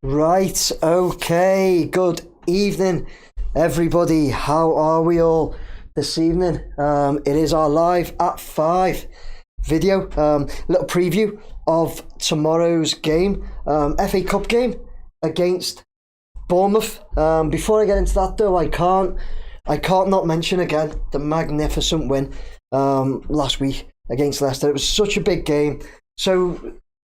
Right, okay, good evening, everybody. How are we all this evening? It is our live at 5 video, little preview of tomorrow's game, FA Cup game against Bournemouth. Before I get into that though, I can't not mention again the magnificent win last week against Leicester. It was such a big game,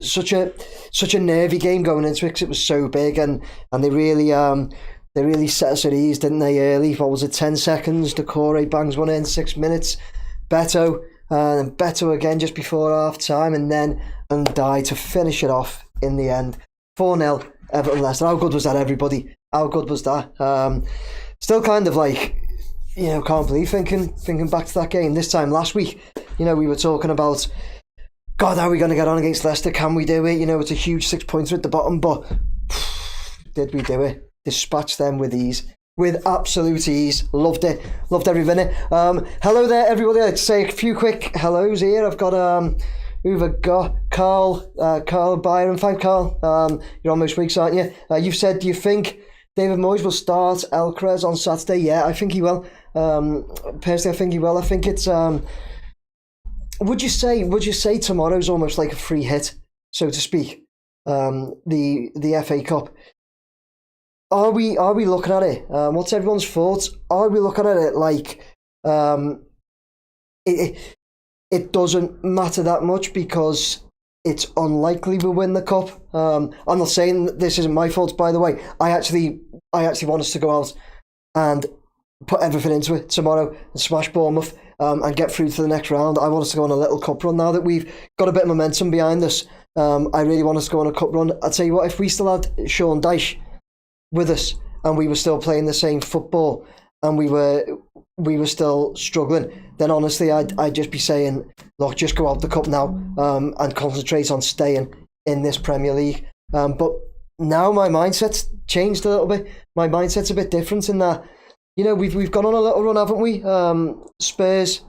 such a nervy game going into it because it was so big, and they really set us at ease, didn't they? Early, what was it, 10 seconds? Decore bangs one in, 6 minutes. Beto, and Beto again just before half time, and then Ndiaye to finish it off in the end. 4-0 Everton Leicester. How good was that, everybody? How good was that? Still kind of like, can't believe thinking back to that game this time last week. We were talking about, God, how are we going to get on against Leicester? Can we do it? It's a huge 6-pointer at the bottom, but did we do it? Dispatched them with ease. With absolute ease. Loved it. Loved every minute. Hello there, everybody. I'd say a few quick hellos here. I've got, who've got? Carl Byron. Thank Carl. You're on most weeks, aren't you? You've said, do you think David Moyes will start Elkrez on Saturday? Yeah, I think he will. Personally, I think he will. I think it's... Would you say tomorrow's almost like a free hit, so to speak? The FA Cup. Are we looking at it? What's everyone's thoughts? Are we looking at it like it doesn't matter that much because it's unlikely we'll win the cup? I'm not saying this isn't my fault, by the way. I actually want us to go out and put everything into it tomorrow and smash Bournemouth and get through to the next round. I want us to go on a little cup run now that we've got a bit of momentum behind us. I really want us to go on a cup run. I'll tell you what, if we still had Sean Dyche with us and we were still playing the same football and we were still struggling, then honestly I'd just be saying, look, just go out the cup now and concentrate on staying in this Premier League. But now my mindset's changed a little bit. My mindset's a bit different in that, we've gone on a little run, haven't we? Spurs.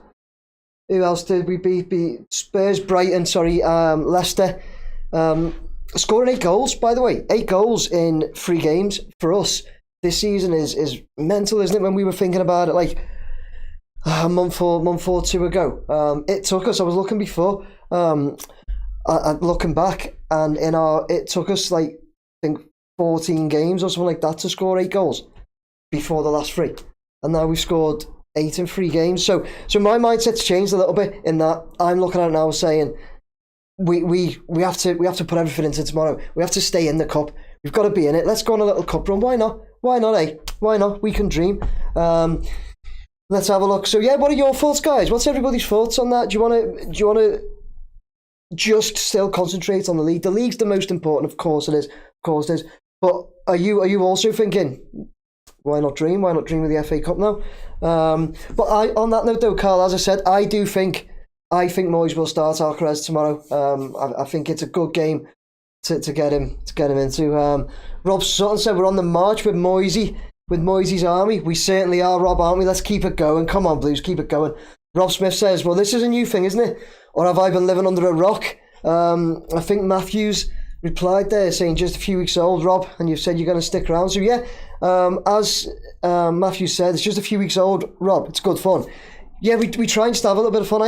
Who else did we beat? Spurs, Brighton, Leicester. Scoring 8 goals, by the way. 8 goals in 3 games for us this season is mental, isn't it? When we were thinking about it like a month or two ago. It took us, I was looking before, looking back, and it took us like, I think 14 games or something like that to score 8 goals before the last 3, and now we've scored 8 in 3 games. So my mindset's changed a little bit in that I'm looking at it now saying we have to put everything into tomorrow. We have to stay in the cup. We've got to be in it. Let's go on a little cup run. Why not? Why not? Why not? We can dream. Let's have a look. So yeah, what are your thoughts, guys? What's everybody's thoughts on that? Do you want to just still concentrate on the league? The league's the most important, of course it is. Of course it is. But are you also thinking, why not dream? Why not dream of the FA Cup now? But on that note, though, Carl, as I said, I think Moyes will start Alcaraz tomorrow. I think it's a good game to get him into. Rob Sutton said we're on the march with Moyes' army. We certainly are, Rob, aren't we? Let's keep it going. Come on, Blues, keep it going. Rob Smith says, well, this is a new thing, isn't it? Or have I been living under a rock? I think Matthews replied there saying just a few weeks old, Rob, and you've said you're going to stick around. So yeah, as Matthew said, it's just a few weeks old, Rob. It's good fun. Yeah, we try and still have a little bit of fun.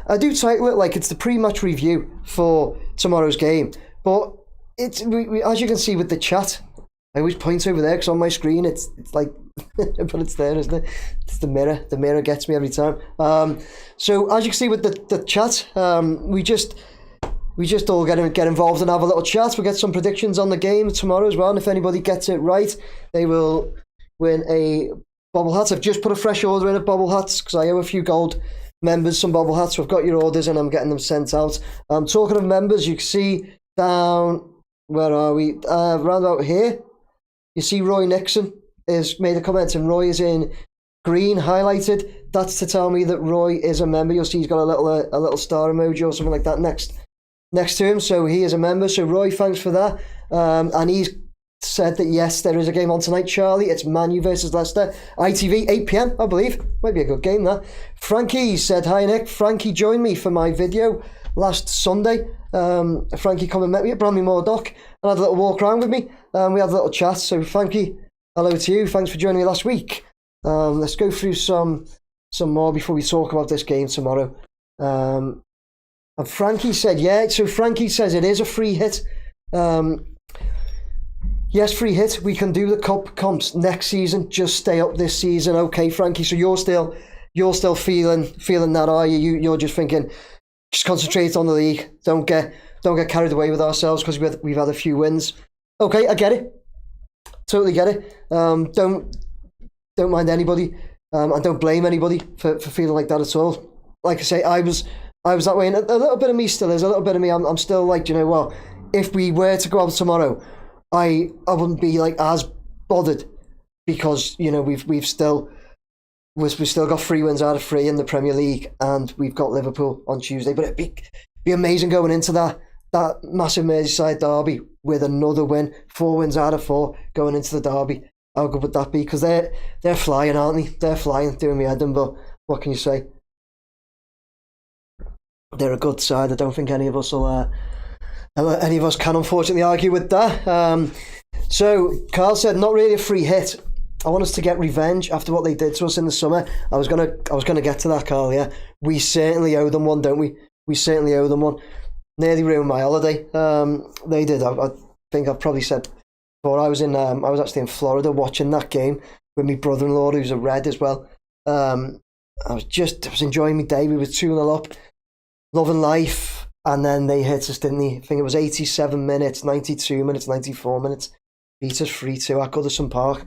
I do title it like it's the pre-match review for tomorrow's game, but it's we as you can see with the chat, I always point over there because on my screen it's like, but it's there, isn't it? It's the mirror. The mirror gets me every time. So as you can see with the chat, we just all get involved and have a little chat. We'll get some predictions on the game tomorrow as well, and if anybody gets it right, they will win a bobble hat. I've just put a fresh order in of bobble hats because I owe a few gold members some bobble hats. So I've got your orders and I'm getting them sent out. Talking of members, you can see down, where are we? Round about here, you see Roy Nixon has made a comment, and Roy is in green highlighted. That's to tell me that Roy is a member. You'll see he's got a little star emoji or something like that next to him, so he is a member. So Roy, thanks for that. And he's said that yes, there is a game on tonight, Charlie. It's Man U versus Leicester. ITV, 8 p.m, I believe. Might be a good game, that. Frankie said, hi, Nick. Frankie joined me for my video last Sunday. Frankie come and met me at Bramley Moor Dock and had a little walk around with me. We had a little chat. So, Frankie, hello to you. Thanks for joining me last week. Let's go through some more before we talk about this game tomorrow. And Frankie said, yeah, so Frankie says it is a free hit. Yes, free hit. We can do the cup comps next season. Just stay up this season, okay, Frankie? So you're still feeling that, are you? You're just thinking, just concentrate on the league. Don't get carried away with ourselves because we've had a few wins. Okay, I get it. Totally get it. Don't mind anybody, and don't blame anybody for feeling like that at all. Like I say, I was that way, and a little bit of me still is. A little bit of me, I'm still like, you know what? If we were to go out tomorrow, I wouldn't be like as bothered because, you know, we've still got 3 wins out of 3 in the Premier League, and we've got Liverpool on Tuesday. But it'd be amazing going into that massive Merseyside derby with another win, 4 wins out of 4 going into the derby. How good would that be? Because they're flying, aren't they? They're flying, doing me head in, but what can you say? They're a good side. I don't think any of us can unfortunately argue with that. So Carl said, not really a free hit. I want us to get revenge after what they did to us in the summer. I was gonna get to that, Carl. Yeah, we certainly owe them one, don't we? We certainly owe them one. Nearly ruined my holiday. They did. I think I've probably said before. I was actually in Florida watching that game with my brother-in-law, who's a Red as well. I was enjoying my day. We were 2-0 up, loving life. And then they hit us, didn't they? I think it was 87 minutes, 92 minutes, 94 minutes. Beat us 3-2 at Goodison Park.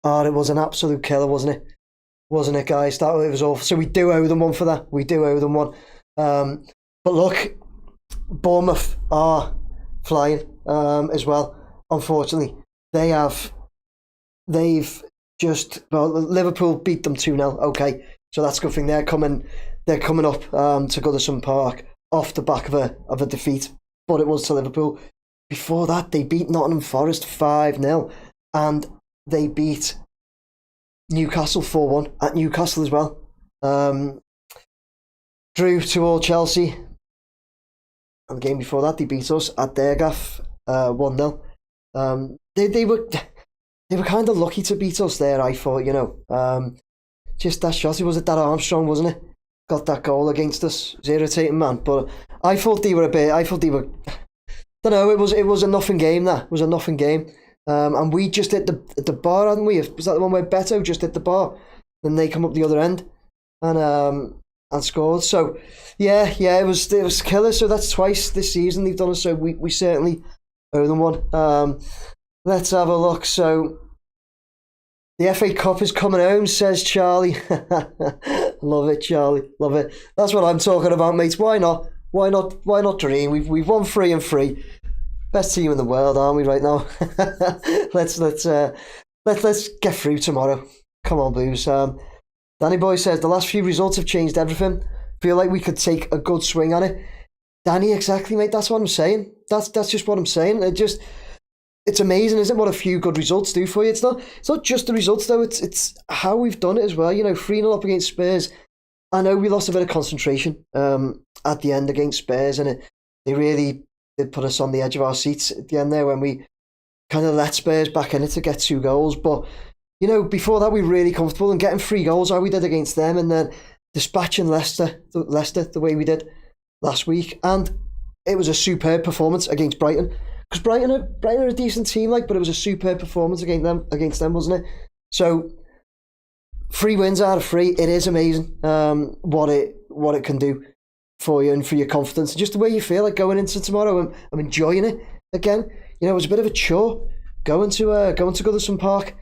Oh, it was an absolute killer, wasn't it? Wasn't it, guys? It was awful. So we do owe them one for that. We do owe them one. But look, Bournemouth are flying as well. Unfortunately, they've just, well, Liverpool beat them 2-0. Okay, so that's a good thing. They're coming up to Goodison Park off the back of a defeat, but it was to Liverpool. Before that, they beat Nottingham Forest 5-0, and they beat Newcastle 4-1 at Newcastle as well. Drew 2-2 Chelsea, and the game before that, they beat us at their gaff 1-0. They were kind of lucky to beat us there, I thought, you know. Just that shot, was it that Armstrong, wasn't it? Got that goal against us. It was irritating, man. But I thought they were don't know, it was a nothing game, that. It was a nothing game. And we just hit the bar, hadn't we? Was that the one where Beto just hit the bar? Then they come up the other end and scored. So, yeah, it was killer. So that's twice this season they've done it. So we certainly owe them one. Let's have a look. So, the FA Cup is coming home, says Charlie. Love it, Charlie. Love it. That's what I'm talking about, mates. Why not? Why not dream? We've won 3 and 3. Best team in the world, aren't we, right now? Let's get through tomorrow. Come on, Blues. Danny Boy says the last few results have changed everything. Feel like we could take a good swing on it. Danny, exactly, mate. That's what I'm saying. That's just what I'm saying. It's amazing, isn't it, what a few good results do for you? It's not just the results, though. It's how we've done it as well. You know, 3-0 up against Spurs. I know we lost a bit of concentration at the end against Spurs, and they really did put us on the edge of our seats at the end there when we kind of let Spurs back in it to get 2 goals. But, you know, before that, we were really comfortable and getting 3 goals, how we did against them, and then dispatching Leicester the way we did last week. And it was a superb performance against Brighton. Because Brighton are a decent team, but it was a superb performance against them, wasn't it? So 3 wins out of 3, it is amazing what it can do for you and for your confidence and just the way you feel like going into tomorrow. I'm enjoying it again. You know, it was a bit of a chore going to Goodison Park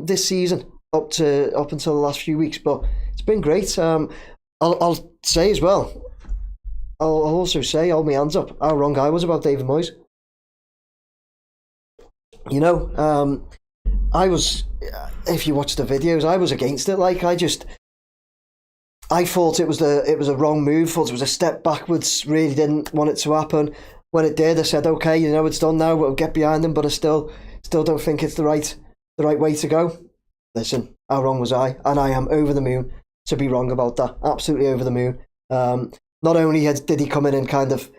this season up until the last few weeks, but it's been great. I'll say as well. I'll also say, hold my hands up, how wrong I was about David Moyes. You know, I was, if you watch the videos, I was against it. I thought it was a wrong move. Thought it was a step backwards. Really didn't want it to happen. When it did, I said, okay, you know, it's done now. We'll get behind them. But I still still don't think it's the right way to go. Listen, how wrong was I? And I am over the moon to be wrong about that. Absolutely over the moon. Not only did he come in and kind of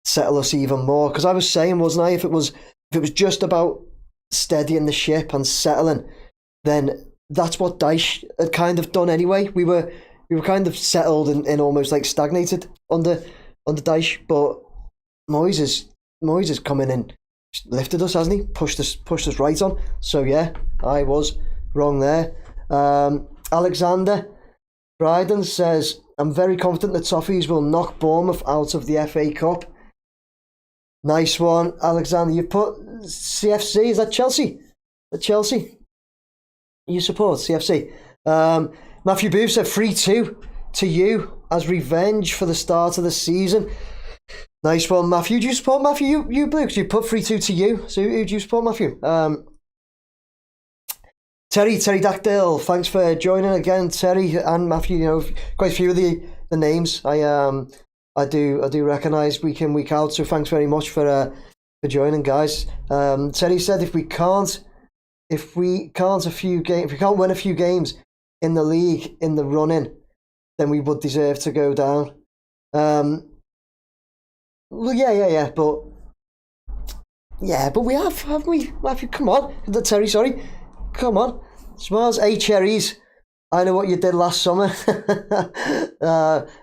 settle us even more, because I was saying, wasn't I, if it was just about steadying the ship and settling, then that's what Dyche had kind of done anyway. We were kind of settled and almost like stagnated under Dyche, but Moyes has come in and lifted us, hasn't he? Pushed us right on. So yeah, I was wrong there. Alexander Bryden says, I'm very confident the Toffees will knock Bournemouth out of the FA Cup. Nice one, Alexander. You put CFC, is that Chelsea? Chelsea? You support CFC? Matthew Booth said 3-2 to you as revenge for the start of the season. Nice one, Matthew. Do you support Matthew? You Blue, you put 3-2 to you. So who do you support, Matthew? Terry Dactyl, thanks for joining again, Terry and Matthew. You know, quite a few of the names I do recognise week in, week out. So thanks very much for joining, guys. Terry said if we can't win a few games in the league in the run-in, then we would deserve to go down. Well, yeah, but we have, haven't we, Matthew? Come on, Terry. Sorry, come on. Smiles, cherries. I know what you did last summer.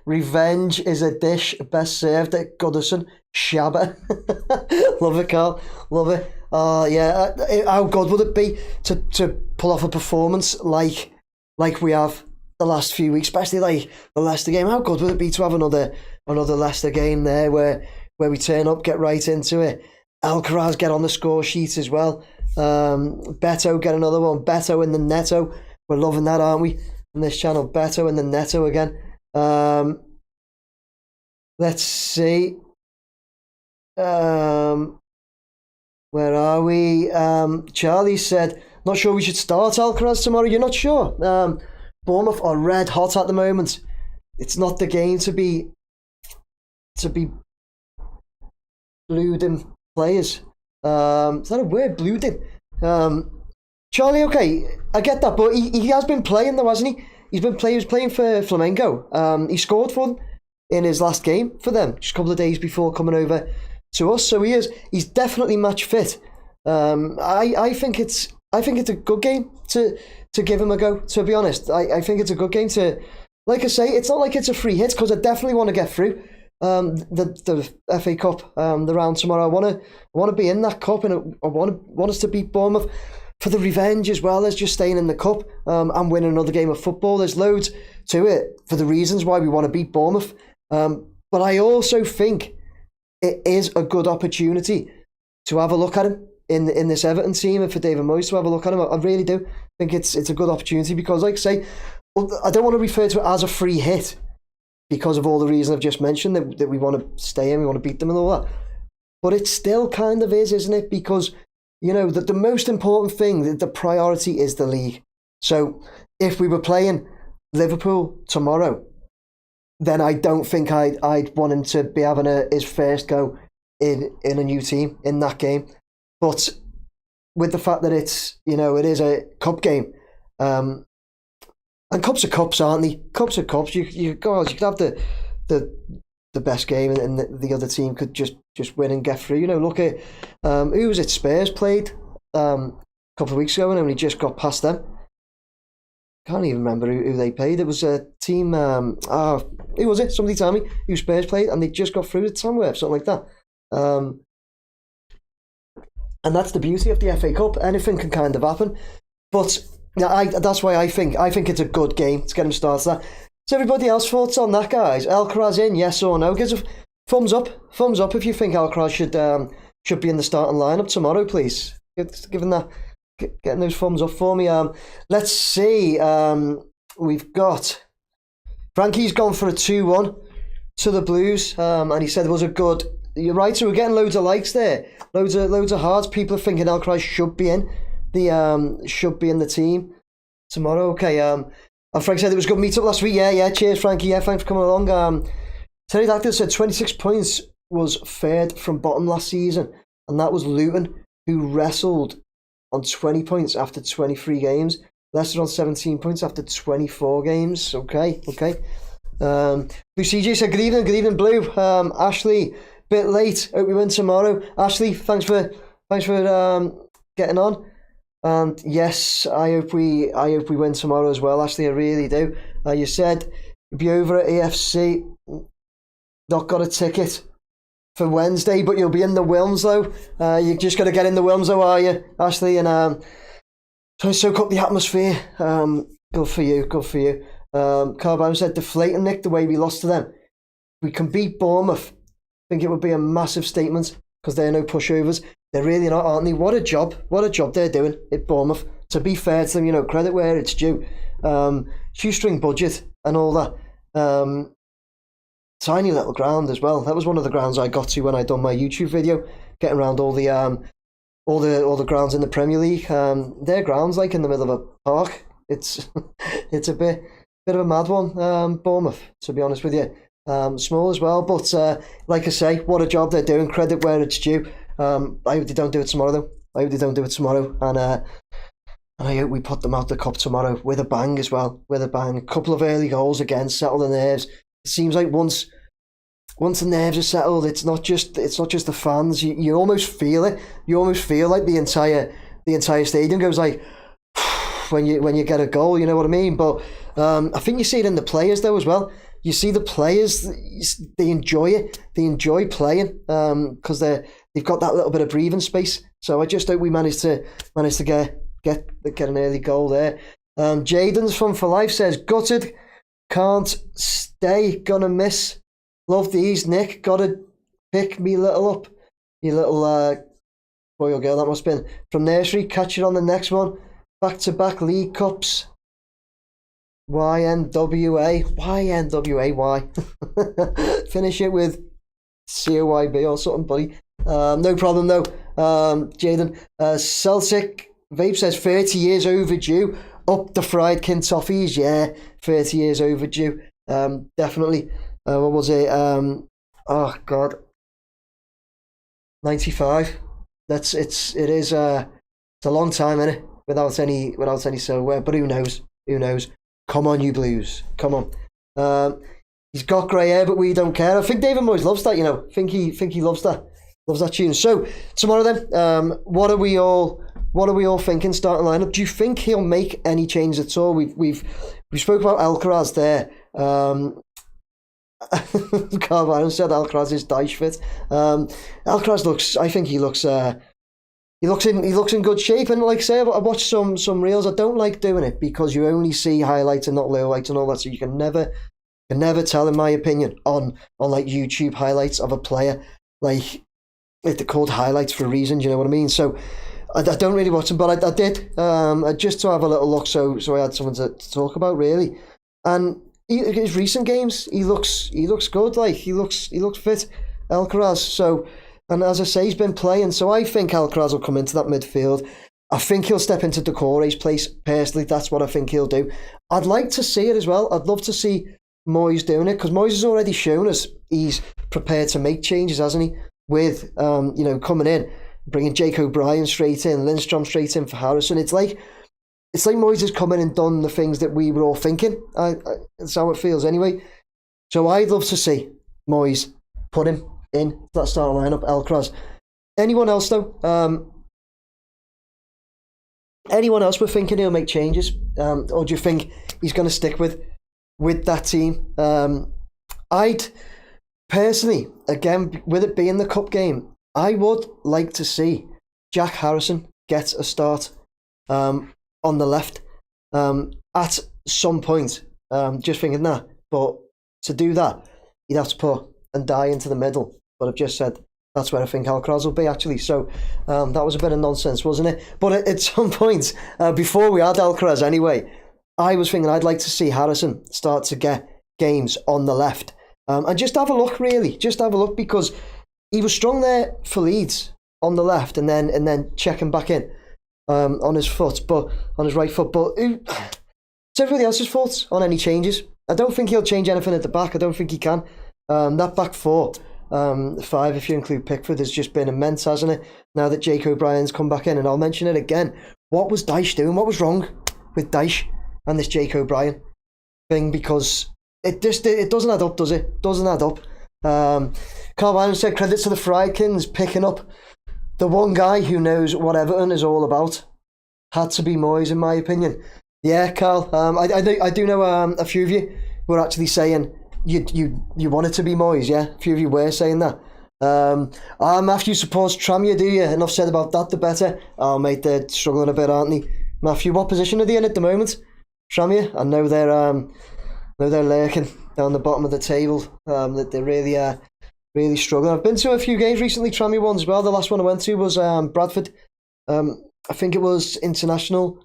Revenge is a dish best served at Goodison. Shabba. Love it, Carl. Love it. Yeah. How good would it be to pull off a performance like we have the last few weeks, especially like the Leicester game? How good would it be to have another Leicester game there where we turn up, get right into it? Alcaraz get on the score sheet as well. Beto get another one. Beto in the Netto. We're loving that, aren't we? On this channel, Beto in the Netto again. Let's see. Where are we? Charlie said, not sure we should start Alcaraz tomorrow. You're not sure? Bournemouth are red hot at the moment. It's not the game to be blooding players. Is that a word, blooding? Charlie, okay, I get that, but he has been playing though, hasn't he? He was playing for Flamengo. He scored for them in his last game for them, just a couple of days before coming over to us. So he's definitely match fit. I think it's a good game to give him a go, to be honest. I think it's a good game to, like I say, it's not like it's a free hit, because I definitely want to get through the FA Cup, the round tomorrow. I want to be in that cup, and I want us to beat Bournemouth for the revenge as well as just staying in the cup and winning another game of football. There's loads to it for the reasons why we want to beat Bournemouth. But I also think it is a good opportunity to have a look at him in this Everton team, and for David Moyes to have a look at him. I really do think it's a good opportunity, because, like I say, I don't want to refer to it as a free hit because of all the reasons I've just mentioned, that we want to stay in, we want to beat them and all that. But it still kind of is, isn't it? Because, you know, the most important thing, the priority is the league. So if we were playing Liverpool tomorrow, then I don't think I'd want him to be having his first go in a new team in that game. But with the fact that it's, you know, it is a cup game, and cups are cups, aren't they? Cups are cups. You could have the best game, and the other team could just win and get through. You know, look at who was it? Spurs played a couple of weeks ago and only just got past them. Can't even remember who they played. It was a team. Who was it? Somebody tell me who Spurs played, and they just got through to Tamworth, something like that. And that's the beauty of the FA Cup. Anything can kind of happen, but yeah, that's why I think it's a good game to get him started. That. So everybody else thoughts on that, guys? Alcaraz in, yes or no? Give us a thumbs up if you think Alcaraz should be in the starting lineup tomorrow, please. Getting those thumbs up for me. Let's see. We've got Frankie's gone for a 2-1 to the Blues, and he said it was a good. You're right. So we're getting loads of likes there, loads of hearts. People are thinking Alcaraz should be in the team tomorrow. Okay. And Frank said it was a good meet up last week. Yeah. Cheers, Frankie. Yeah, thanks for coming along. Terry Dactyl said 26 points was third from bottom last season, and that was Luton, who wrestled on 20 points after 23 games. Leicester on 17 points after 24 games. Okay. Blue CJ said, good evening, Blue. Ashley, bit late. Hope we win tomorrow. Ashley, thanks for getting on. And yes, I hope we win tomorrow as well. Ashley, I really do. You said you'll be over at EFC. Not got a ticket for Wednesday, but you'll be in the Wilms though. You just got to get in the Wilms though, are you, Ashley? And try to soak up the atmosphere. Good for you. Carl said, deflating, Nick, the way we lost to them. We can beat Bournemouth. I think it would be a massive statement because they're no pushovers. They're really not, aren't they? What a job they're doing at Bournemouth. To be fair to them, credit where it's due. Shoestring budget and all that. Tiny little ground as well. That was one of the grounds I got to when I done my YouTube video, getting around all the grounds in the Premier League. Their grounds like in the middle of a park. It's a bit of a mad one. Bournemouth, to be honest with you. Small as well, but like I say, what a job they're doing. Credit where it's due. I hope they don't do it tomorrow though. And I hope we put them out the cup tomorrow with a bang as well. A couple of early goals again, settle the nerves. It seems like once the nerves are settled, it's not just the fans. You almost feel it. You almost feel like the entire stadium goes like when you get a goal. You know what I mean? But I think you see it in the players though as well. You see the players, they enjoy it. They enjoy playing because they've got that little bit of breathing space. So I just hope we manage to get an early goal there. Jaden's from For Life says, gutted, can't stay, gonna miss. Love these, Nick. Gotta pick me little up. You little boy or girl that must have been. From nursery, catch it on the next one. Back-to-back League Cups. YNWA, why? Finish it with COYB or something, buddy. No problem, though. Jaden, Celtic Vape says 30 years overdue. Up the fried kin toffees, yeah, 30 years overdue. Definitely. What was it? Oh God, 95. It is. It's a long time, isn't it? Without any silverware, but who knows? Come on, you Blues. Come on. He's got grey hair, but we don't care. I think David Moyes loves that, I think he loves that. Loves that tune. So, tomorrow then, what are we all thinking starting lineup? Do you think he'll make any changes at all? We spoke about Alcaraz there. Carl Byron said Alcaraz is Dyche fit. Alcaraz looks in good shape, and like I say, I watched some reels. I don't like doing it because you only see highlights and not lowlights and all that, so you can never tell, in my opinion, on like YouTube highlights of a player. Like, they're called highlights for a reason, do you know what I mean? So I don't really watch them, but I did just to have a little look, so I had something to talk about, really. And his recent games, he looks good. Like, he looks fit, Alcaraz. So, and as I say, he's been playing, so I think Alcaraz will come into that midfield. I think he'll step into Decore's place. Personally, that's what I think he'll do. I'd like to see it as well. I'd love to see Moyes doing it, because Moyes has already shown us he's prepared to make changes, hasn't he? With coming in, bringing Jake O'Brien straight in, Lindstrom straight in for Harrison. It's like Moyes has come in and done the things that we were all thinking. That's how it feels anyway. So I'd love to see Moyes put him in that starting lineup, Alcaraz. Anyone else though? Anyone else we're thinking he'll make changes? Or do you think he's going to stick with that team? I'd personally, again, with it being the cup game, I would like to see Jack Harrison get a start on the left at some point. Just thinking that. But to do that, you'd have to put Ndiaye into the middle. But I've just said that's where I think Alcaraz will be, actually. So that was a bit of nonsense, wasn't it? But at some point, before we had Alcaraz anyway, I was thinking I'd like to see Harrison start to get games on the left. And just have a look, really. Just have a look, because he was strong there for Leeds on the left, and then checking back in on his right foot. But it's everybody else's fault on any changes. I don't think he'll change anything at the back. I don't think he can. That back four, 5 if you include Pickford, has just been immense, hasn't it? Now that Jake O'Brien's come back in, and I'll mention it again. What was Dyche doing? What was wrong with Dyche and this Jake O'Brien thing? Because it doesn't add up, does it? Doesn't add up. Carl Bynum said credit to the Friedkins picking up the one guy who knows what Everton is all about. Had to be Moyes, in my opinion. Yeah, Carl. I do know a few of you were actually saying you want it to be Moyes. Yeah, a few of you were saying that. Matthew supports Tranmere, do you? Enough said about that, the better. Oh, mate, they're struggling a bit, aren't they? Matthew, what position are they in at the moment? Tranmere? I know they're lurking down the bottom of the table. That they're really struggling. I've been to a few games recently, Tranmere ones as well. The last one I went to was Bradford. I think it was international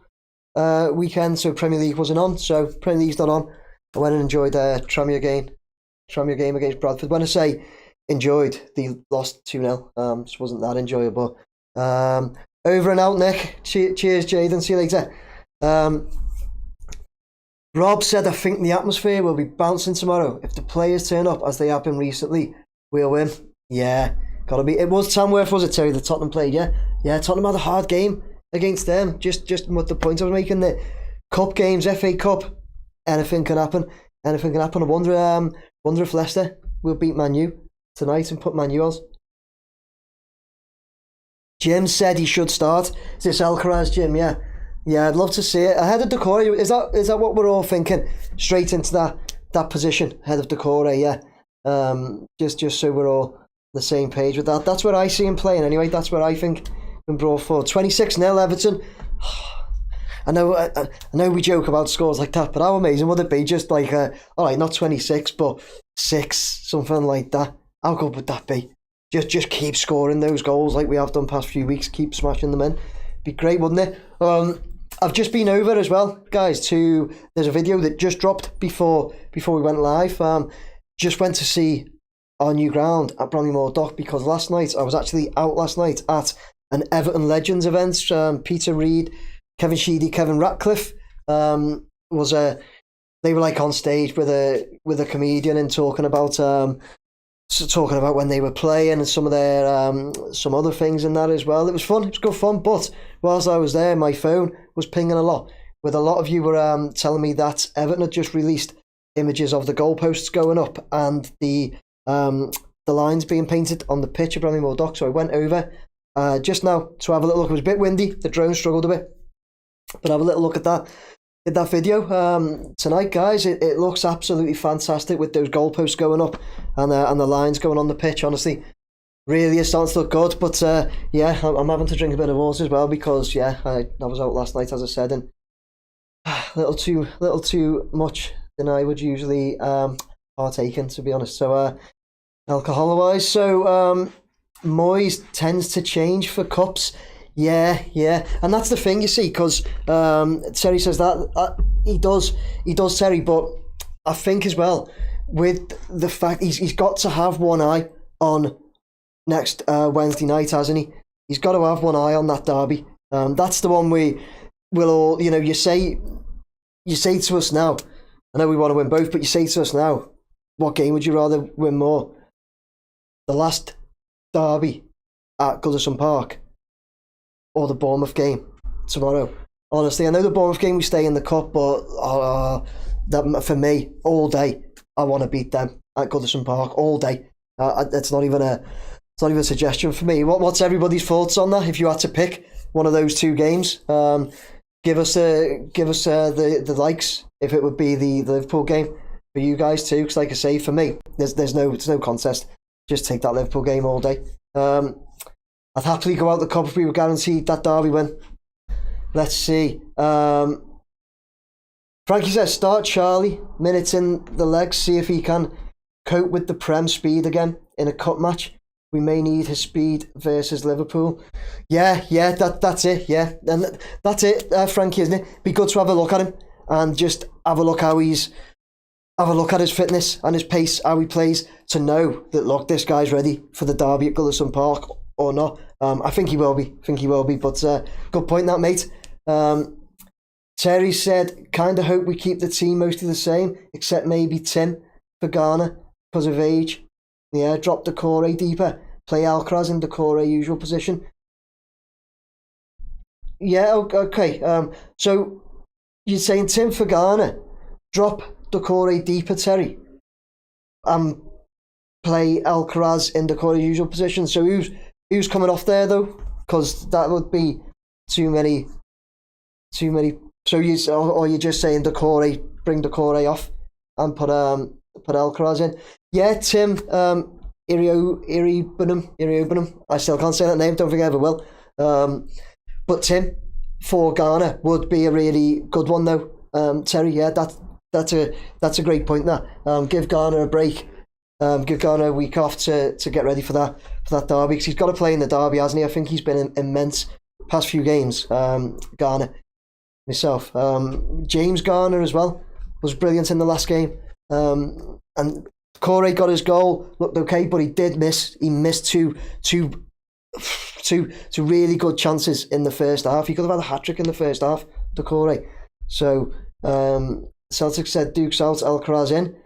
weekend, so Premier League wasn't on. So Premier League's not on. I went and enjoyed Tranmere game against Bradford. When I say enjoyed, they lost 2-0. Just wasn't that enjoyable. Over and out, Nick. Cheers, Jaden. See you later. Rob said, I think the atmosphere will be bouncing tomorrow. If the players turn up as they have been recently, we'll win. Yeah, gotta be. It was Tamworth, was it, Terry, that Tottenham played, yeah? Yeah, Tottenham had a hard game against them. Just what the point I was making, the cup games, FA Cup, anything can happen. Anything can happen. I wonder if Leicester will beat Man U tonight and put Man U on. Jim said he should start. Is this Alcaraz, Jim? Yeah. Yeah, I'd love to see it. Ahead of Decore, is that what we're all thinking? Straight into that position, head of Decore, yeah. Just so we're all the same page with that. That's what I see him playing anyway. That's what I think been brought forward. 26-0 Everton. I know we joke about scores like that, but how amazing would it be? Just like, alright, not 26, but 6, something like that. How good would that be? Just keep scoring those goals like we have done past few weeks. Keep smashing them in. Be great, wouldn't it? I've just been over as well, guys, there's a video that just dropped before we went live. Just went to see our new ground at Bramley-Moore Dock because I was actually out last night at an Everton Legends event. Peter Reid, Kevin Sheedy, Kevin Ratcliffe they were like on stage with a comedian and talking about when they were playing and some of their some other things in that as well. It was fun. It was good fun. But whilst I was there, my phone was pinging a lot. With a lot of you were telling me that Everton had just released images of the goalposts going up and the lines being painted on the pitch of Bramley-Moore Dock. So I went over just now to have a little look. It was a bit windy. The drone struggled a bit, but have a little look at that. Did that video tonight, guys. It looks absolutely fantastic with those goalposts going up and the lines going on the pitch. Honestly, really is starting to look good. But yeah, I'm having to drink a bit of water as well because I was out last night, as I said, and a little too much than I would usually partake in, to be honest. So alcohol wise, so Moyes tends to change for cups. Yeah, and that's the thing, you see, because Terry says that he does, Terry, but I think as well with the fact he's got to have one eye on next Wednesday night, hasn't he? He's got to have one eye on that derby. That's the one we will all, you say to us now. I know we want to win both, but you say to us now, what game would you rather win more? The last derby at Goodison Park, or the Bournemouth game tomorrow? Honestly, I know the Bournemouth game we stay in the cup, but that for me, all day, I want to beat them at Goodison Park all day. It's not even a suggestion for me. What's everybody's thoughts on that? If you had to pick one of those two games, give us the likes. If it would be the Liverpool game for you guys too, because like I say, for me, there's no contest. Just take that Liverpool game all day. I'd happily go out the cup if we were guaranteed that derby win. Let's see. Frankie says, start Charlie, minutes in the legs, see if he can cope with the Prem speed again in a cup match. We may need his speed versus Liverpool. Yeah, that's it, yeah. And that's it, Frankie, isn't it? Be good to have a look at him and just have a look at his fitness and his pace, how he plays, to know that, look, this guy's ready for the derby at Goodison Park or not. I think he will be, but good point that, mate. Terry said, kind of hope we keep the team mostly the same, except maybe Tim for Ghana because of age. Yeah, drop Decore deeper. Play Alcaraz in Decore usual position. Yeah, okay. So you're saying Tim for Ghana, drop Decore deeper, Terry, and play Alcaraz in Decore usual position. So who's coming off there though? Because that would be too many. So you're just saying Decore, bring Decore off, and put Alcaraz in. Yeah, Tim. Iriobunum. I still can't say that name. Don't think I ever will. But Tim for Ghana would be a really good one though. Terry, yeah, that's a great point. That give Ghana a break. Give Ghana a week off to get ready for that derby, because he's got to play in the derby, hasn't he? I think he's been immense past few games. Ghana myself. James Garner as well was brilliant in the last game. And Corey got his goal, looked okay, but he did miss. He missed two really good chances in the first half. He could have had a hat-trick in the first half to Corey. So Celtic said Duke's out, Alcaraz in.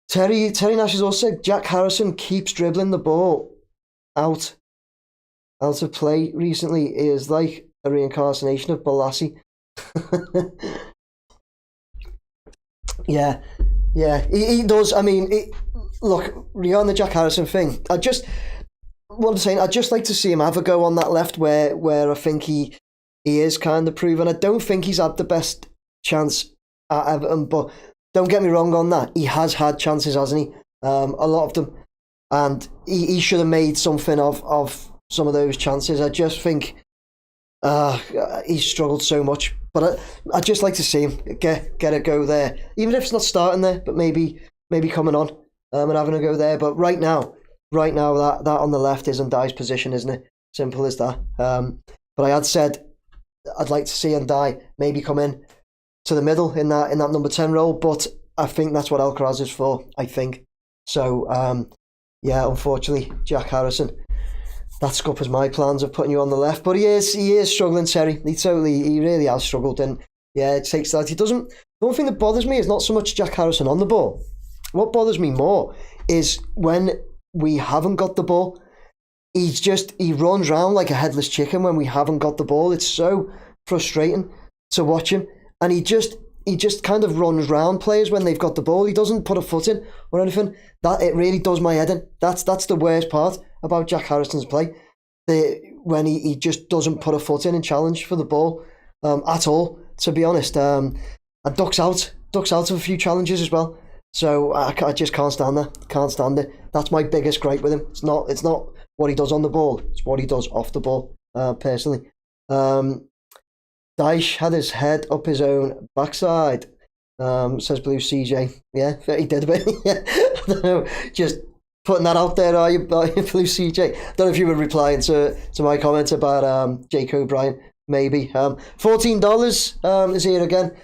Terry Nash has also said Jack Harrison keeps dribbling the ball out of play recently. He is like a reincarnation of Balassi. Yeah, he does. I mean, look, on the Jack Harrison thing, I'd just like to see him have a go on that left where I think he is kind of proven. I don't think he's had the best chance at Everton, but don't get me wrong on that. He has had chances, hasn't he? A lot of them. And he should have made something of some of those chances. I just think he's struggled so much. But I'd just like to see him get a go there. Even if it's not starting there, but maybe coming on and having a go there. But right now, that on the left is Ndai's position, isn't it? Simple as that. But I had said I'd like to see Ndai maybe come in to the middle in that number 10 role, but I think that's what Alcaraz is for, I think. So, yeah, unfortunately, Jack Harrison, that scuppers my plans of putting you on the left, but he is struggling, Terry. He really has struggled, and yeah, it takes that. The one thing that bothers me is not so much Jack Harrison on the ball. What bothers me more is when we haven't got the ball, he runs around like a headless chicken when we haven't got the ball. It's so frustrating to watch him. And he just kind of runs round players when they've got the ball. He doesn't put a foot in or anything. That it really does my head in. That's the worst part about Jack Harrison's play. When he just doesn't put a foot in and challenge for the ball at all. To be honest, and ducks out of a few challenges as well. So I just can't stand that. Can't stand it. That's my biggest gripe with him. It's not what he does on the ball. It's what he does off the ball. Personally. Dyche had his head up his own backside, says Blue CJ. Yeah, he did a bit. Yeah. I don't know, just putting that out there, are you, Blue CJ? I don't know if you were replying to my comment about Jake O'Brien, maybe. $14 is here again.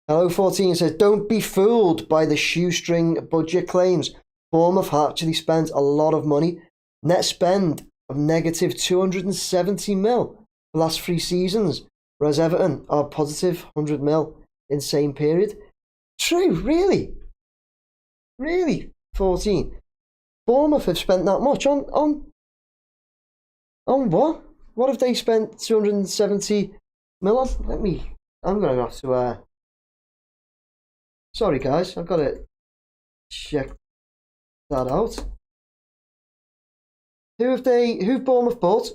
Hello, 14 says, don't be fooled by the shoestring budget claims. Bournemouth actually spent a lot of money. Net spend of negative 270 mil the last 3 seasons. Whereas Everton are positive 100 mil in same period. True, really? 14. Bournemouth have spent that much on what? What have they spent 270 mil on? I'm going to have to... Sorry guys, I've got to check that out. Who've Bournemouth bought?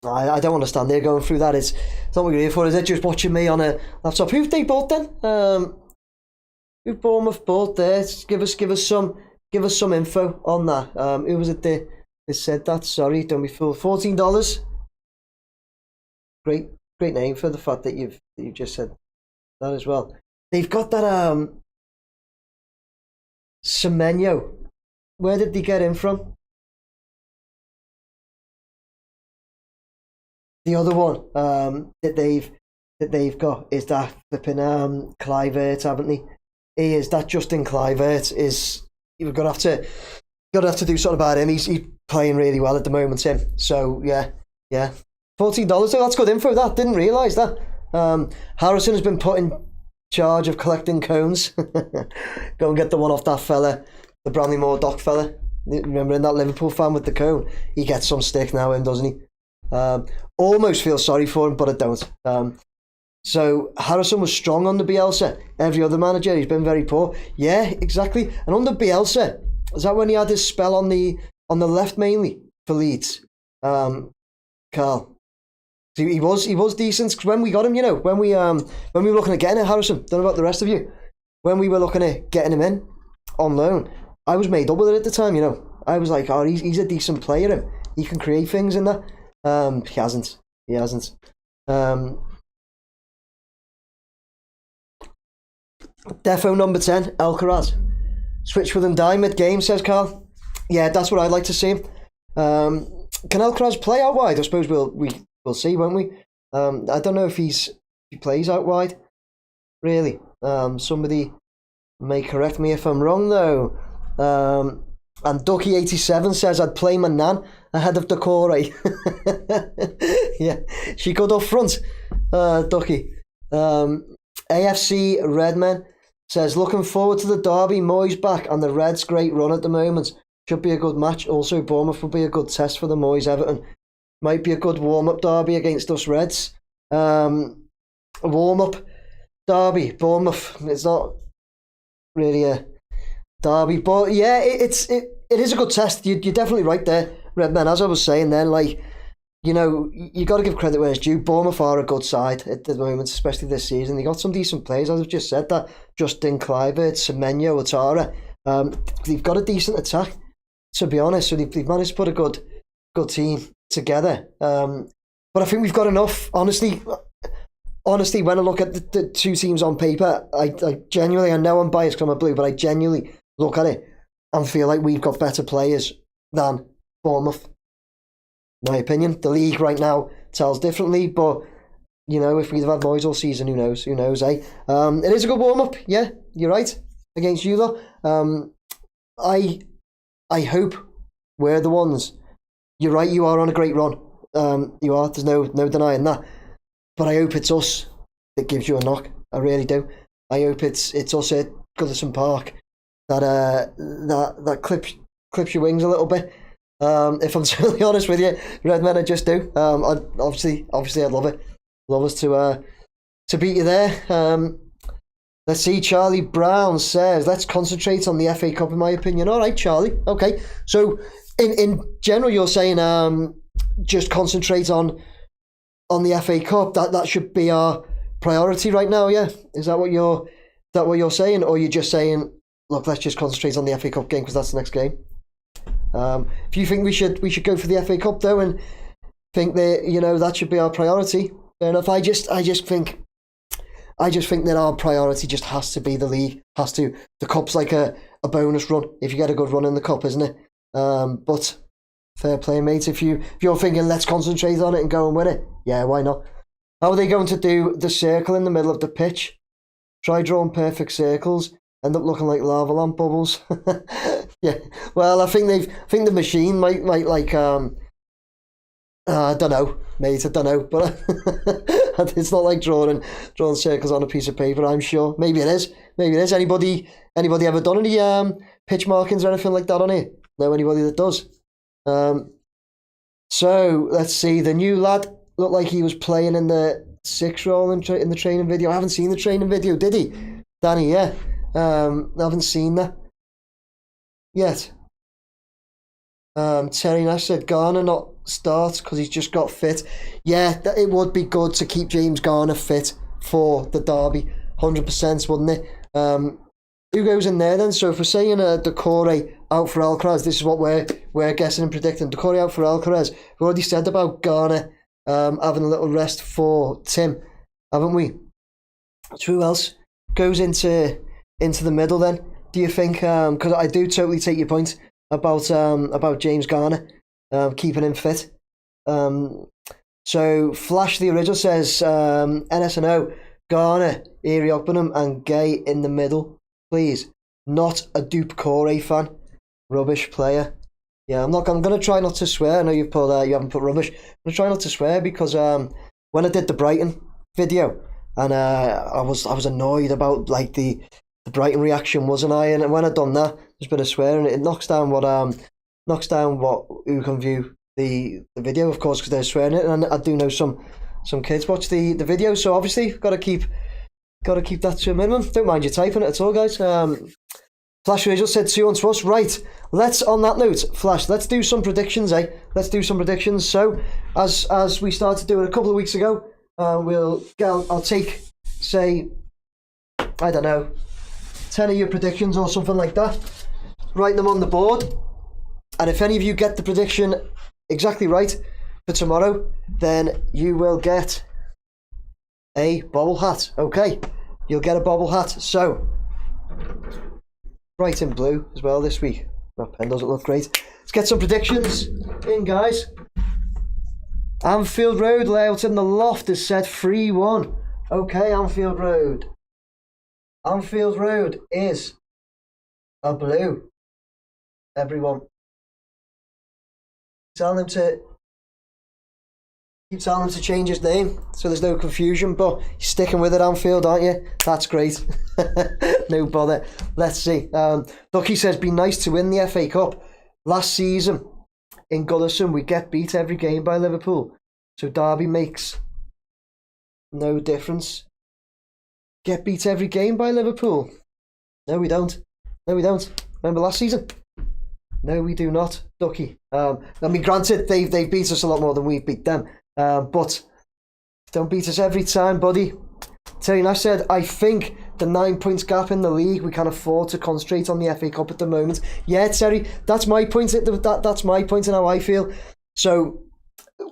I don't understand. They're going through that. It's not what you're here for. Is it just watching me on a laptop? Who've they bought then? Who Bournemouth bought there? Give us some info on that. Who was it that said that? Sorry, don't be fooled. $14. Great name for the fact that you've just said that as well. They've got that Semenyo. Where did they get him from? The other one that they've got is that flipping Kluivert, haven't they? He is that Justin Kluivert is. You're gonna have to do something about him. He's playing really well at the moment, Tim. So yeah. $14. That's good info. That didn't realise that. Harrison has been putting charge of collecting cones. Go and get the one off that fella, the Bramley-Moore Dock fella. Remember that Liverpool fan with the cone? He gets some stick now, doesn't he? Almost feel sorry for him, but I don't. So Harrison was strong under Bielsa. Every other manager, he's been very poor. Yeah, exactly. And under Bielsa, is that when he had his spell on the left mainly for Leeds? Carl. He was decent, because when we got him, when we were looking at getting Harrison, don't know about the rest of you, when we were looking at getting him in on loan, I was made up with it at the time, I was like, oh, he's a decent player, he can create things in that. He hasn't. Defo number 10, Alcaraz. Switch with and die mid-game, says Carl. Yeah, that's what I'd like to see him. Can Alcaraz play out wide? I suppose we'll see, won't we? I don't know if he plays out wide, really. Somebody may correct me if I'm wrong, though. And Ducky87 says I'd play my nan ahead of Decore. Yeah, she could up front, Ducky. AFC Redman says looking forward to the derby. Moyes back and the Reds' great run at the moment. Should be a good match. Also, Bournemouth will be a good test for the Moyes. Everton might be a good warm-up derby against us Reds. A warm-up derby. Bournemouth. It's not really a derby, but yeah, it is a good test. You're definitely right there, Redman. As I was saying then, you got to give credit where it's due. Bournemouth are a good side at the moment, especially this season. They got some decent players, as I've just said. That Justin Kluivert, Semenyo, Ouattara. They've got a decent attack, to be honest. So they've managed to put a good team together. But I think we've got enough. Honestly, when I look at the two teams on paper, I genuinely, I know I'm biased because I'm a Blue, but I genuinely look at it and feel like we've got better players than Bournemouth. My opinion. The league right now tells differently, but if we'd have had Moyes all season, who knows, eh? It is a good warm-up, yeah, you're right, against you though. I hope we're the ones. You're right, you are on a great run. You are, there's no denying that. But I hope it's us that gives you a knock. I really do. I hope it's us at Goodison Park that clips your wings a little bit. If I'm totally honest with you, Redman, I just do. Obviously, I'd love it. Love us to beat you there. Let's see. Charlie Brown says, "Let's concentrate on the FA Cup." In my opinion, all right, Charlie. Okay, so in general, you're saying just concentrate on the FA Cup. That should be our priority right now. Yeah, is that what you're saying, or you're just saying, look, let's just concentrate on the FA Cup game because that's the next game? If you think we should go for the FA Cup though, and think that that should be our priority, fair enough. I just think that our priority just has to be the league. The cup's like a bonus run if you get a good run in the cup, isn't it? But fair play, mate. If you're thinking let's concentrate on it and go and win it, yeah, why not? How are they going to do the circle in the middle of the pitch? Try drawing perfect circles. End up looking like lava lamp bubbles. Yeah. Well, I think the machine might like I don't know, mate. I don't know, but it's not like drawing circles on a piece of paper. I'm sure. Maybe it is. Anybody ever done any pitch markings or anything like that on here? Know anybody that does? So let's see. The new lad looked like he was playing in the 6 role in the training video. I haven't seen the training video. Did he, Danny? Yeah. I haven't seen that yet. Terry Nash said Garner not start because he's just got fit. Yeah, it would be good to keep James Garner fit for the derby, 100%, wouldn't it? Who goes in there then? So if we're saying Decore out for Alcaraz, this is what we're guessing and predicting. Decore out for Alcaraz. We've already said about Garner having a little rest for Tim, haven't we? So who else goes into the middle then? Do you think? Because I do totally take your point about James Garner keeping him fit. So Flash the Original says NSNO Garner, Erie Openham and Gay in the middle, please. Not a Dupe Corey fan. Rubbish player. Yeah, I'm gonna try not to swear. I know you haven't put rubbish. I'm gonna try not to swear because when I did the Brighton video, and I was annoyed about like the Brighton reaction, wasn't I? And when I done that, there's a bit of swearing. It knocks down what who can view the video, of course, because they're swearing it, and I do know some kids watch the video, so obviously got to keep that to a minimum. Don't mind you typing it at all, guys. Flash Rachel said 2-1 to us. Right, on that note, Flash, let's do some predictions, eh? Let's do some predictions. So, as we started doing a couple of weeks ago, I'll take, say, I don't know, 10 of your predictions or something like that. Write them on the board. And if any of you get the prediction exactly right for tomorrow, then you will get a bobble hat. Okay, you'll get a bobble hat. So, bright in blue as well this week. That pen doesn't look great. Let's get some predictions in, guys. Anfield Road layout in the loft is said 3-1. Okay, Anfield Road. Anfield Road is a blue. Everyone. Keep telling him to change his name so there's no confusion, but you're sticking with it, Anfield, aren't you? That's great. No bother. Let's see. Ducky says, be nice to win the FA Cup. Last season in Goodison, we get beat every game by Liverpool. So Derby makes no difference. Get beat every game by Liverpool? No, we don't. No, we don't. Remember last season? No, we do not, Ducky. I mean, granted, they've beat us a lot more than we've beat them. But don't beat us every time, buddy. Terry Nash said, I think the 9 points gap in the league, we can afford to concentrate on the FA Cup at the moment. Yeah, Terry, that's my point. That's my point and how I feel. So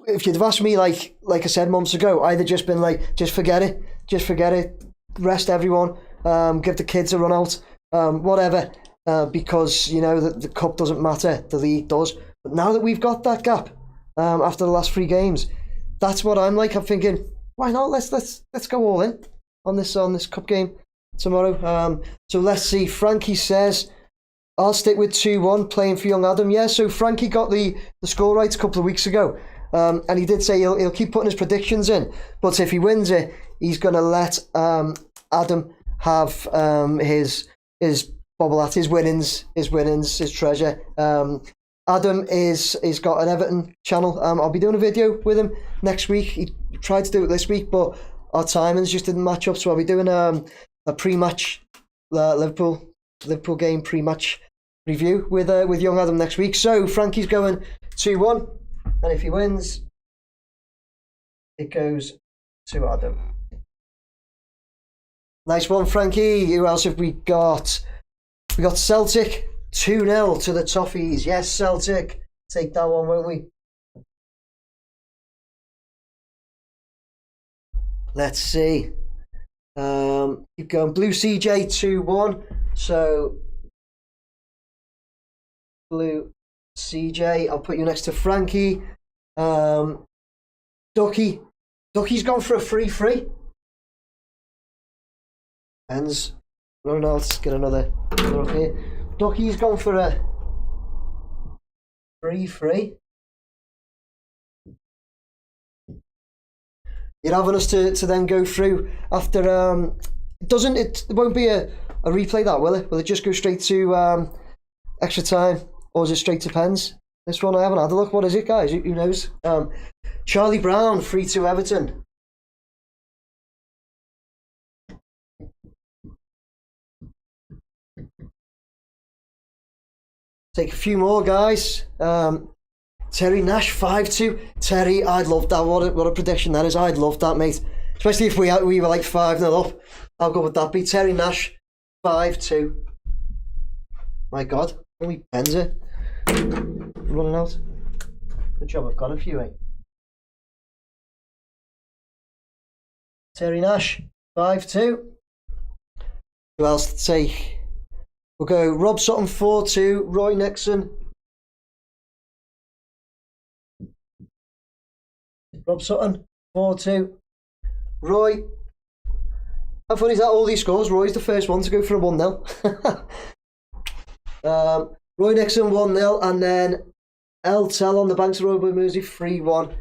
if you'd have asked me, like I said months ago, I'd have just been like, just forget it, rest everyone, give the kids a run out, whatever, because, you know, the cup doesn't matter, the league does. But now that we've got that gap, after the last 3 games, that's what I'm like. I'm thinking, why not? Let's go all in on this cup game tomorrow. So let's see. Frankie says, I'll stick with 2-1 playing for young Adam. Yeah, so Frankie got the score right a couple of weeks ago. And he did say he'll keep putting his predictions in. But if he wins it, he's going to let Adam have his bobble at his winnings, his treasure. Adam is got an Everton channel. I'll be doing a video with him next week. He tried to do it this week, but our timings just didn't match up. So I'll be doing a pre-match Liverpool game pre-match review with young Adam next week. So Frankie's going 2-1, and if he wins, it goes to Adam. Nice one, Frankie. Who else have we got? We got Celtic 2-0 to the Toffees. Yes, Celtic. Take that one, won't we? Let's see. Keep going. Blue CJ 2-1. So, Blue CJ. I'll put you next to Frankie. Ducky's gone for a free. Ends. No, let's get another up here. Ducky's gone for a free. You're having us to then go through after it won't be a replay, that will it? Will it just go straight to extra time, or is it straight to pens? This one I haven't had a look. What is it, guys? Who knows? Charlie Brown 3-2 Everton. Take a few more, guys. Terry Nash 5-2. Terry, I'd love that. What a prediction that is. I'd love that, mate. Especially if we were like 5-0 up. How good would that be? Terry Nash 5-2. My God, how many pens are running out? Good job, I've got a few, eh? Terry Nash 5-2. Who else to take? We'll go Rob Sutton 4-2, Roy Nixon. Rob Sutton 4-2. Roy. How funny is that? All these scores, Roy's the first one to go for a 1-0. Roy Nixon 1-0, and then El Tel on the banks of Roy Mersey 3-1.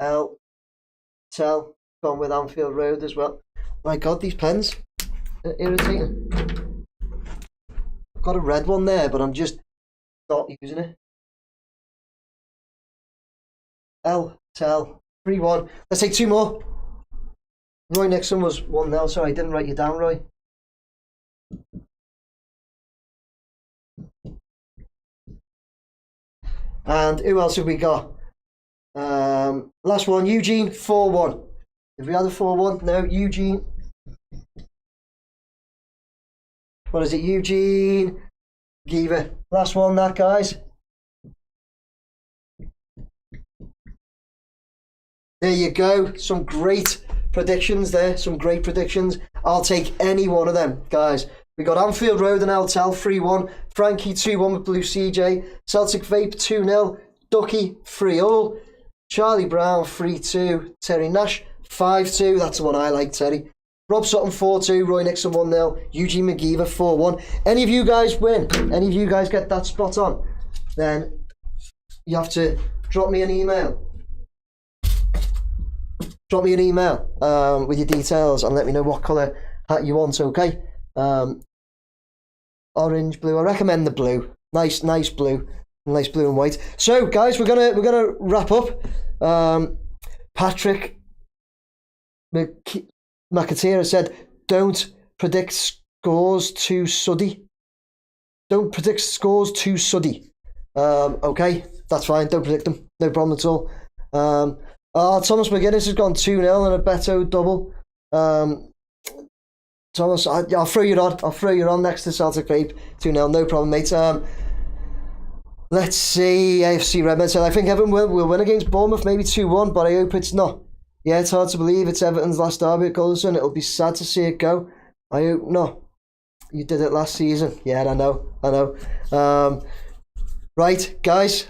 L, Tell, gone with Anfield Road as well. My God, these pens are irritating. I've got a red one there, but I'm just not using it. L, Tell, 3-1. Let's take 2 more. Roy Nixon was 1-0. Sorry, I didn't write you down, Roy. And who else have we got? Last one, Eugene, 4-1. Have we had a 4-1? No, Eugene. What is it? Eugene Giva. Last one, that, guys. There you go. Some great predictions there. Some great predictions. I'll take any one of them, guys. We got Anfield Road and Altel 3-1. Frankie 2-1 with Blue CJ. Celtic Vape 2-0. Ducky 3-all. Charlie Brown 3-2. Terry Nash 5-2. That's the one I like, Terry. Rob Sutton 4-2. Roy Nixon 1-0. Eugene McGeever 4-1. Any of you guys win, any of you guys get that spot on, then you have to drop me an email. Drop me an email with your details and let me know what colour hat you want, okay? Orange, blue. I recommend the blue. Nice blue. Nice blue and white. So, guys, we're gonna wrap up. Patrick McAteer said, "Don't predict scores too suddy." Don't predict scores too suddy. Okay, that's fine. Don't predict them. No problem at all. Thomas McGuinness has gone 2-0 and a Beto double. Thomas, I'll throw you on. I'll throw you on next to Celtic Vape 2-0. No problem, mate. Let's see. AFC Redmen said, "I think Everton will win against Bournemouth, maybe 2-1, but I hope it's not. Yeah, it's hard to believe it's Everton's last derby at Goldson. It'll be sad to see it go. I hope not. You did it last season." Yeah, I know. Right, guys.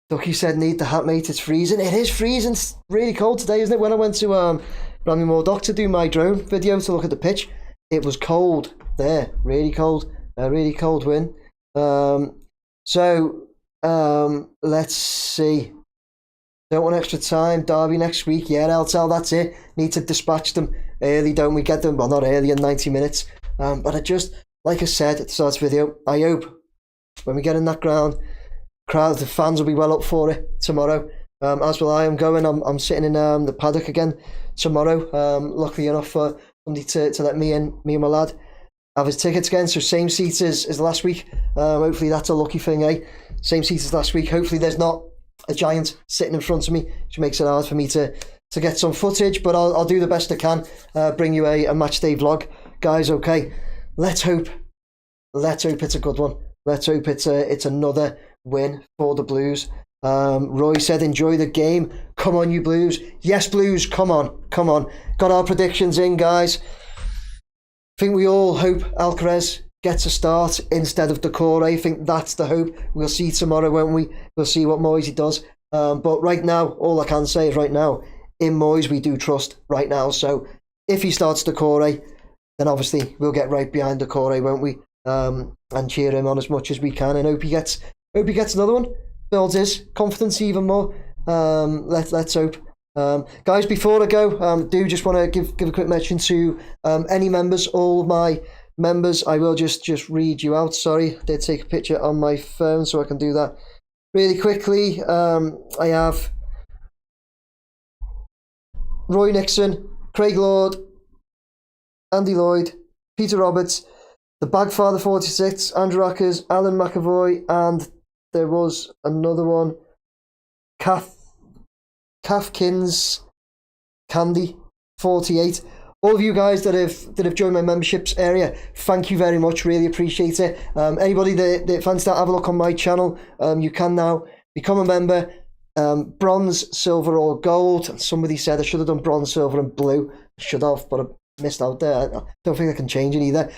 Ducky said, "Need the hat, mate. It's freezing." It is freezing. It's really cold today, isn't it? When I went to Bramley Moor Dock to do my drone video to look at the pitch, it was cold there. Really cold. A really cold wind. Let's see. Don't want extra time. Derby next week. Yeah, I'll tell. That's it. Need to dispatch them early, don't we? Get them, well, not early, in 90 minutes. But I just, like I said at the start of the video, I hope when we get in that crowd, the fans will be well up for it tomorrow. As will I. I'm sitting in the paddock again tomorrow. Luckily enough for somebody to let me and my lad have his tickets again. So same seats as last week. Hopefully that's a lucky thing, eh? Same seats as last week. Hopefully there's not a giant sitting in front of me, which makes it hard for me to get some footage. But I'll do the best I can. Bring you a match day vlog, guys. Okay. Let's hope it's a good one. Let's hope it's another win for the Blues. Roy said, "Enjoy the game. Come on, you Blues." Yes, Blues, come on. Got our predictions in, guys. I think we all hope Alcaraz gets a start instead of Decore. I think that's the hope. We'll see tomorrow, won't we? We'll see what Moyes does. But right now, all I can say is right now, in Moyes we do trust right now. So if he starts Decore, then obviously we'll get right behind Decore, won't we? And cheer him on as much as we can, and hope he gets another one. Builds his confidence even more. Let's hope. Guys, before I go, do just want to give a quick mention to any members, all of my members. I will just read you out. Sorry, I did take a picture on my phone, so I can do that really quickly. I have Roy Nixon, Craig Lord, Andy Lloyd, Peter Roberts, the Bagfather 46, Andrew Ackers, Alan McAvoy, and there was another one, Kafkins Candy 48. All of you guys that have joined my memberships area, thank you very much. Really appreciate it. Anybody that fancies that, have a look on my channel. You can now become a member. Bronze, silver, or gold. And somebody said I should have done bronze, silver, and blue. Should have, but I missed out there. I don't think I can change it either.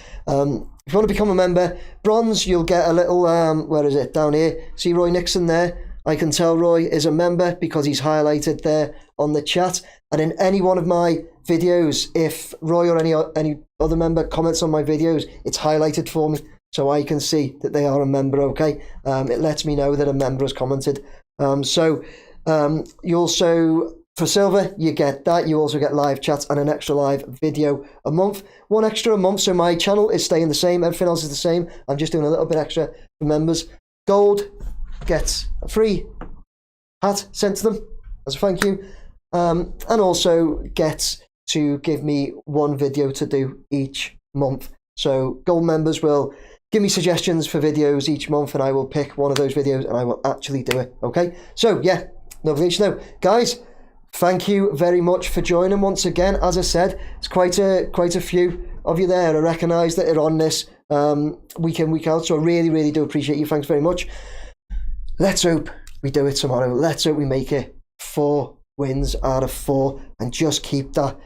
If you want to become a member, bronze, you'll get a little where is it? Down here. See Roy Nixon there? I can tell Roy is a member because he's highlighted there on the chat. And in any one of my videos, if Roy or any other member comments on my videos, it's highlighted for me so I can see that they are a member, okay? It lets me know that a member has commented. So You also, for silver, you get that. You also get live chats and an extra live video a month. One extra a month, so my channel is staying the same. Everything else is the same. I'm just doing a little bit extra for members. Gold gets a free hat sent to them as a thank you. And also gets to give me one video to do each month. So gold members will give me suggestions for videos each month, and I will pick one of those videos and I will actually do it. Okay, so yeah, nothing to know, guys. Thank you very much for joining once again. As I said, it's quite a few of you there. I recognise that are on this week in, week out, so I really do appreciate you. Thanks very much. Let's hope we do it tomorrow. Let's hope we make it 4 wins out of 4 and just keep that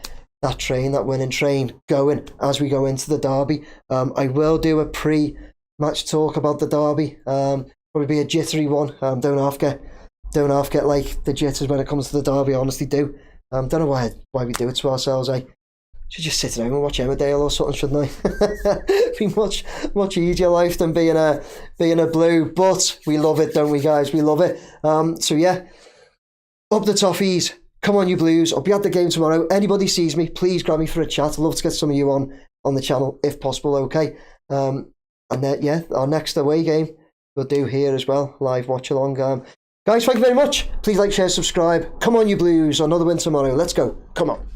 winning train going as we go into the derby. I will do a pre-match talk about the derby. Probably be a jittery one. Don't half get like the jitters when it comes to the derby. I honestly do. Don't know why we do it to ourselves. I should just sit at home and watch Emmerdale or something, shouldn't I? Be much easier life than being a blue. But we love it, don't we, guys? We love it. So yeah, up the toffees. Come on, you Blues. I'll be at the game tomorrow. Anybody sees me, please grab me for a chat. I'd love to get some of you on the channel if possible, okay? And then, yeah, our next away game we'll do here as well. Live watch along. Guys, thank you very much. Please like, share, subscribe. Come on, you Blues. Another win tomorrow. Let's go. Come on.